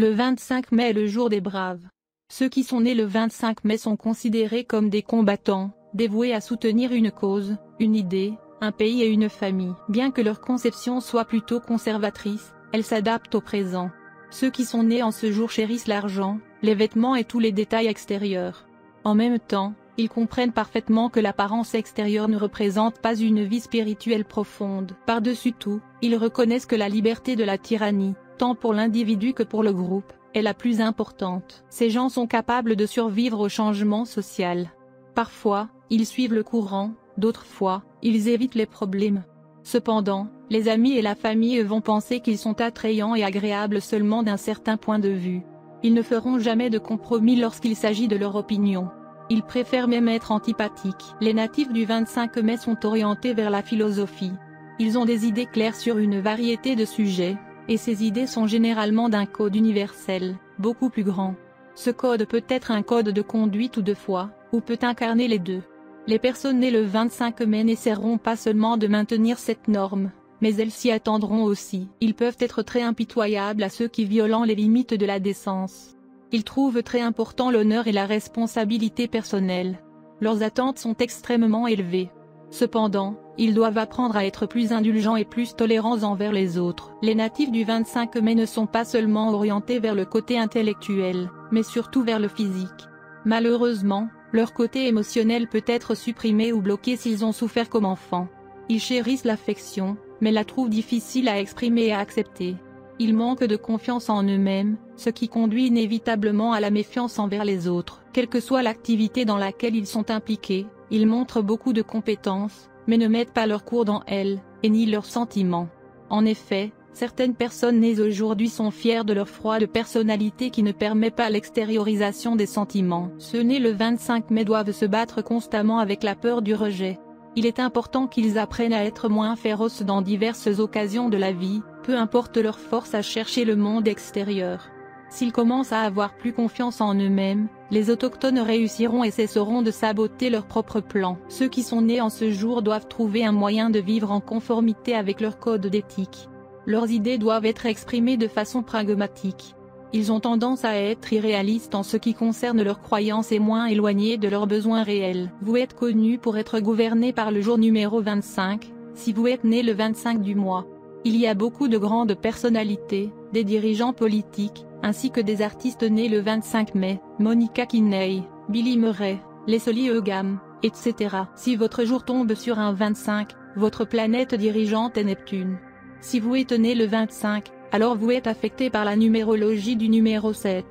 Le 25 mai est le jour des braves. Ceux qui sont nés le 25 mai sont considérés comme des combattants, dévoués à soutenir une cause, une idée, un pays et une famille. Bien que leur conception soit plutôt conservatrice, elle s'adapte au présent. Ceux qui sont nés en ce jour chérissent l'argent, les vêtements et tous les détails extérieurs. En même temps, ils comprennent parfaitement que l'apparence extérieure ne représente pas une vie spirituelle profonde. Par-dessus tout, ils reconnaissent que la liberté de la tyrannie, tant pour l'individu que pour le groupe, est la plus importante. Ces gens sont capables de survivre au changement social. Parfois, ils suivent le courant, d'autres fois, ils évitent les problèmes. Cependant, les amis et la famille vont penser qu'ils sont attrayants et agréables seulement d'un certain point de vue. Ils ne feront jamais de compromis lorsqu'il s'agit de leur opinion. Ils préfèrent même être antipathiques. Les natifs du 25 mai sont orientés vers la philosophie. Ils ont des idées claires sur une variété de sujets, et ces idées sont généralement d'un code universel, beaucoup plus grand. Ce code peut être un code de conduite ou de foi, ou peut incarner les deux. Les personnes nées le 25 mai n'essaieront pas seulement de maintenir cette norme, mais elles s'y attendront aussi. Ils peuvent être très impitoyables à ceux qui violent les limites de la décence. Ils trouvent très important l'honneur et la responsabilité personnelle. Leurs attentes sont extrêmement élevées. Cependant, ils doivent apprendre à être plus indulgents et plus tolérants envers les autres. Les natifs du 25 mai ne sont pas seulement orientés vers le côté intellectuel, mais surtout vers le physique. Malheureusement, leur côté émotionnel peut être supprimé ou bloqué s'ils ont souffert comme enfants. Ils chérissent l'affection, mais la trouvent difficile à exprimer et à accepter. Ils manquent de confiance en eux-mêmes, ce qui conduit inévitablement à la méfiance envers les autres. Quelle que soit l'activité dans laquelle ils sont impliqués, ils montrent beaucoup de compétences, mais ne mettent pas leur cours dans elle, et nient leurs sentiments. En effet, certaines personnes nées aujourd'hui sont fières de leur froide personnalité qui ne permet pas l'extériorisation des sentiments. Ceux nés le 25 mai doivent se battre constamment avec la peur du rejet. Il est important qu'ils apprennent à être moins féroces dans diverses occasions de la vie, peu importe leur force à chercher le monde extérieur. S'ils commencent à avoir plus confiance en eux-mêmes, les autochtones réussiront et cesseront de saboter leurs propres plans. Ceux qui sont nés en ce jour doivent trouver un moyen de vivre en conformité avec leur code d'éthique. Leurs idées doivent être exprimées de façon pragmatique. Ils ont tendance à être irréalistes en ce qui concerne leurs croyances et moins éloignés de leurs besoins réels. Vous êtes connu pour être gouverné par le jour numéro 25, si vous êtes né le 25 du mois. Il y a beaucoup de grandes personnalités, des dirigeants politiques, ainsi que des artistes nés le 25 mai, Monica Kinney, Billy Murray, Leslie Egham, etc. Si votre jour tombe sur un 25, votre planète dirigeante est Neptune. Si vous êtes né le 25, alors vous êtes affecté par la numérologie du numéro 7.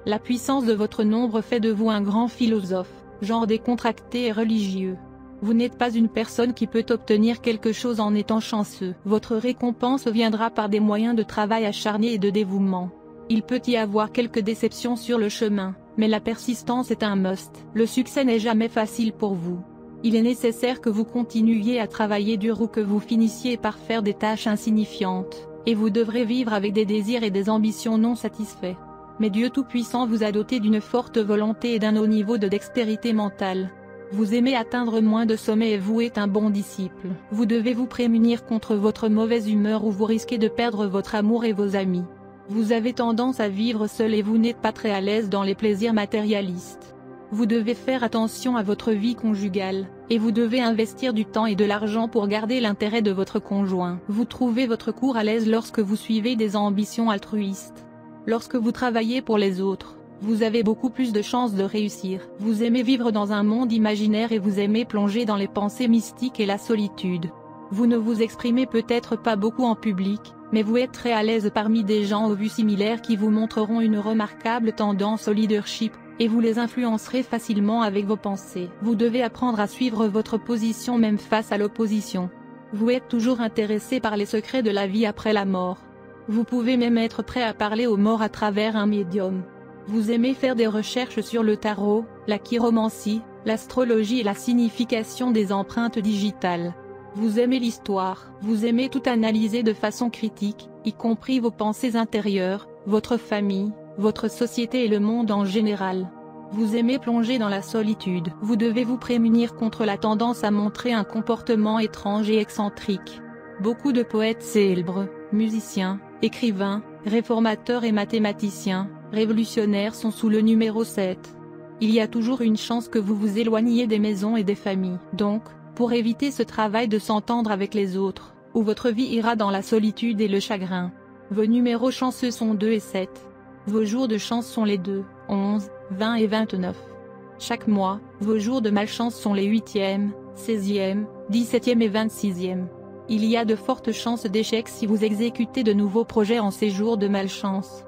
La puissance de votre nombre fait de vous un grand philosophe, genre décontracté et religieux. Vous n'êtes pas une personne qui peut obtenir quelque chose en étant chanceux. Votre récompense viendra par des moyens de travail acharné et de dévouement. Il peut y avoir quelques déceptions sur le chemin, mais la persistance est un must. Le succès n'est jamais facile pour vous. Il est nécessaire que vous continuiez à travailler dur ou que vous finissiez par faire des tâches insignifiantes, et vous devrez vivre avec des désirs et des ambitions non satisfaits. Mais Dieu Tout-Puissant vous a doté d'une forte volonté et d'un haut niveau de dextérité mentale. Vous aimez atteindre moins de sommets et vous êtes un bon disciple. Vous devez vous prémunir contre votre mauvaise humeur ou vous risquez de perdre votre amour et vos amis. Vous avez tendance à vivre seul et vous n'êtes pas très à l'aise dans les plaisirs matérialistes. Vous devez faire attention à votre vie conjugale, et vous devez investir du temps et de l'argent pour garder l'intérêt de votre conjoint. Vous trouvez votre cours à l'aise lorsque vous suivez des ambitions altruistes. Lorsque vous travaillez pour les autres, vous avez beaucoup plus de chances de réussir. Vous aimez vivre dans un monde imaginaire et vous aimez plonger dans les pensées mystiques et la solitude. Vous ne vous exprimez peut-être pas beaucoup en public, mais vous êtes très à l'aise parmi des gens aux vues similaires qui vous montreront une remarquable tendance au leadership, et vous les influencerez facilement avec vos pensées. Vous devez apprendre à suivre votre position même face à l'opposition. Vous êtes toujours intéressé par les secrets de la vie après la mort. Vous pouvez même être prêt à parler aux morts à travers un médium. Vous aimez faire des recherches sur le tarot, la chiromancie, l'astrologie et la signification des empreintes digitales. Vous aimez l'histoire. Vous aimez tout analyser de façon critique, y compris vos pensées intérieures, votre famille, votre société et le monde en général. Vous aimez plonger dans la solitude. Vous devez vous prémunir contre la tendance à montrer un comportement étrange et excentrique. Beaucoup de poètes célèbres, musiciens, écrivains, réformateurs et mathématiciens, révolutionnaires sont sous le numéro 7. Il y a toujours une chance que vous vous éloigniez des maisons et des familles. Donc, pour éviter ce travail de s'entendre avec les autres, ou votre vie ira dans la solitude et le chagrin. Vos numéros chanceux sont 2 et 7. Vos jours de chance sont les 2, 11, 20 et 29. Chaque mois, vos jours de malchance sont les 8e, 16e, 17e et 26e. Il y a de fortes chances d'échec si vous exécutez de nouveaux projets en ces jours de malchance.